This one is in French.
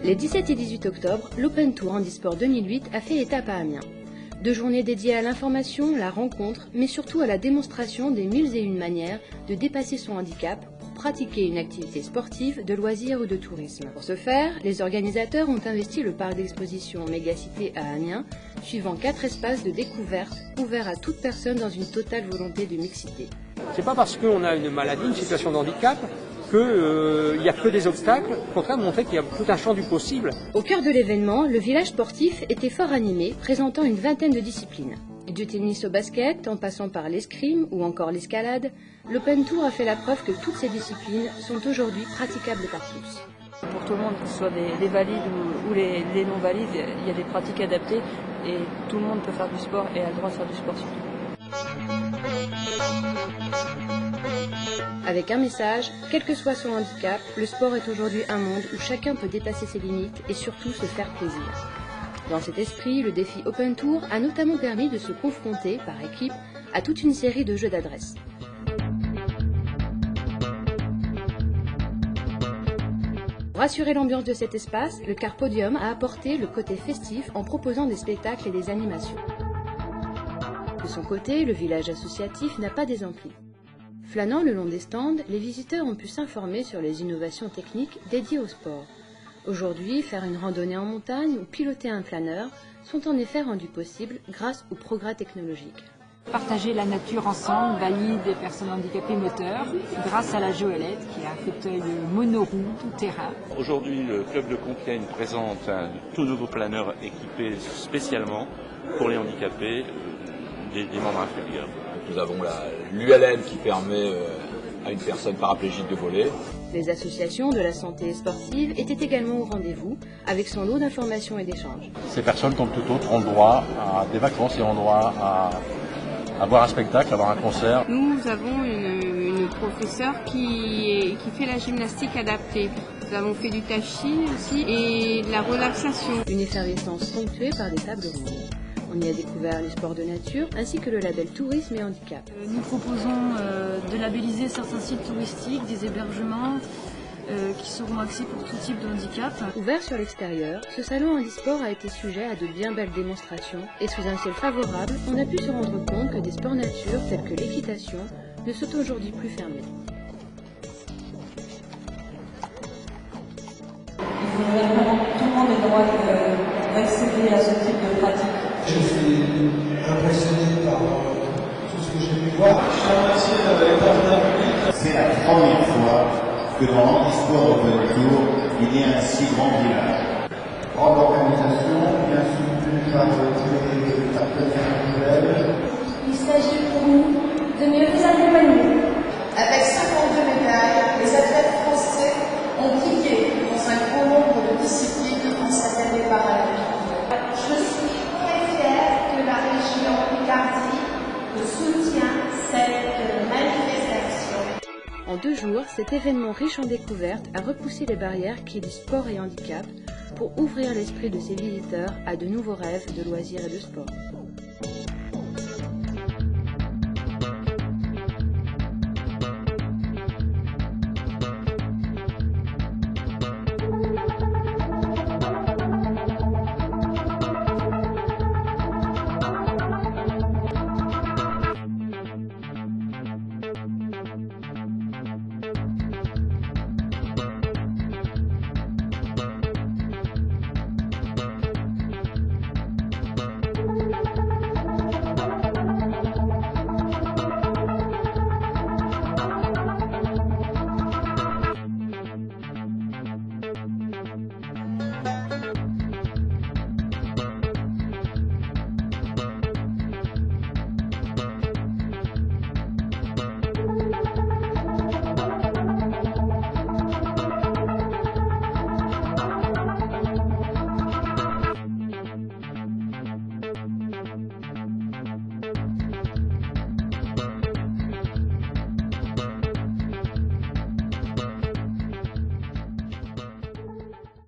Les 17 et 18 octobre, l'Open Tour Handisport 2008 a fait étape à Amiens. 2 journées dédiées à l'information, la rencontre, mais surtout à la démonstration des 1001 manières de dépasser son handicap pour pratiquer une activité sportive, de loisirs ou de tourisme. Pour ce faire, les organisateurs ont investi le parc d'exposition Mégacité à Amiens, suivant 4 espaces de découverte ouverts à toute personne dans une totale volonté de mixité. C'est pas parce qu'on a une maladie, une situation de handicap, qu'il n'y a que des obstacles, au contraire de montrer qu'il y a tout un champ du possible. Au cœur de l'événement, le village sportif était fort animé, présentant une vingtaine de disciplines. Du tennis au basket, en passant par l'escrime ou encore l'escalade, l'Open Tour a fait la preuve que toutes ces disciplines sont aujourd'hui praticables par tous. Pour tout le monde, que ce soit les valides ou les non-valides, il y a des pratiques adaptées et tout le monde peut faire du sport et a le droit de faire du sport surtout. Avec un message, quel que soit son handicap, le sport est aujourd'hui un monde où chacun peut dépasser ses limites et surtout se faire plaisir. Dans cet esprit, le défi Open Tour a notamment permis de se confronter, par équipe, à toute une série de jeux d'adresse. Pour assurer l'ambiance de cet espace, le Car Podium a apporté le côté festif en proposant des spectacles et des animations. De son côté, le village associatif n'a pas désampli. Flânant le long des stands, les visiteurs ont pu s'informer sur les innovations techniques dédiées au sport. Aujourd'hui, faire une randonnée en montagne ou piloter un flâneur sont en effet rendus possibles grâce aux progrès technologiques. Partager la nature ensemble, valides et personnes handicapées moteurs, grâce à la Joëlette, qui a un fauteuil monoroue tout terrain. Aujourd'hui, le club de Compiègne présente un tout nouveau planeur équipé spécialement pour les handicapés des membres inférieurs. Nous avons l'ULM qui permet à une personne paraplégique de voler. Les associations de la santé sportive étaient également au rendez-vous, avec son lot d'informations et d'échanges. Ces personnes, comme tout autre, ont le droit à des vacances et ont le droit à voir un spectacle, à voir un concert. Nous avons une professeure qui fait la gymnastique adaptée. Nous avons fait du tai chi aussi et de la relaxation. Une effervescence ponctuée par des tables rondes. On y a découvert les sports de nature ainsi que le label tourisme et handicap. Nous proposons de labelliser certains sites touristiques, des hébergements qui seront axés pour tout type de handicap. Ouvert sur l'extérieur, ce salon handisport a été sujet à de bien belles démonstrations et sous un ciel favorable, on a pu se rendre compte que des sports nature tels que l'équitation ne sont aujourd'hui plus fermés. Tout le monde a le droit d'accéder à ce type de pratique. Je suis impressionné par tout ce que j'ai pu voir. Je suis remercié d'avoir partenaire public. C'est la première fois que dans l'handisport Open Tour, il y a un si grand village. Grande organisation, bien soutenue par les partenaires nouvelles. Il s'agit pour nous de mieux vous accompagner. Avec 52 médailles, les athlètes français ont brillé dans un grand nombre de disciplines en cette année paralympique. Je suis très fière que la région Picardie soutient cette manifestation. En 2 jours, cet événement riche en découvertes a repoussé les barrières qui lient sport et handicap pour ouvrir l'esprit de ses visiteurs à de nouveaux rêves de loisirs et de sport.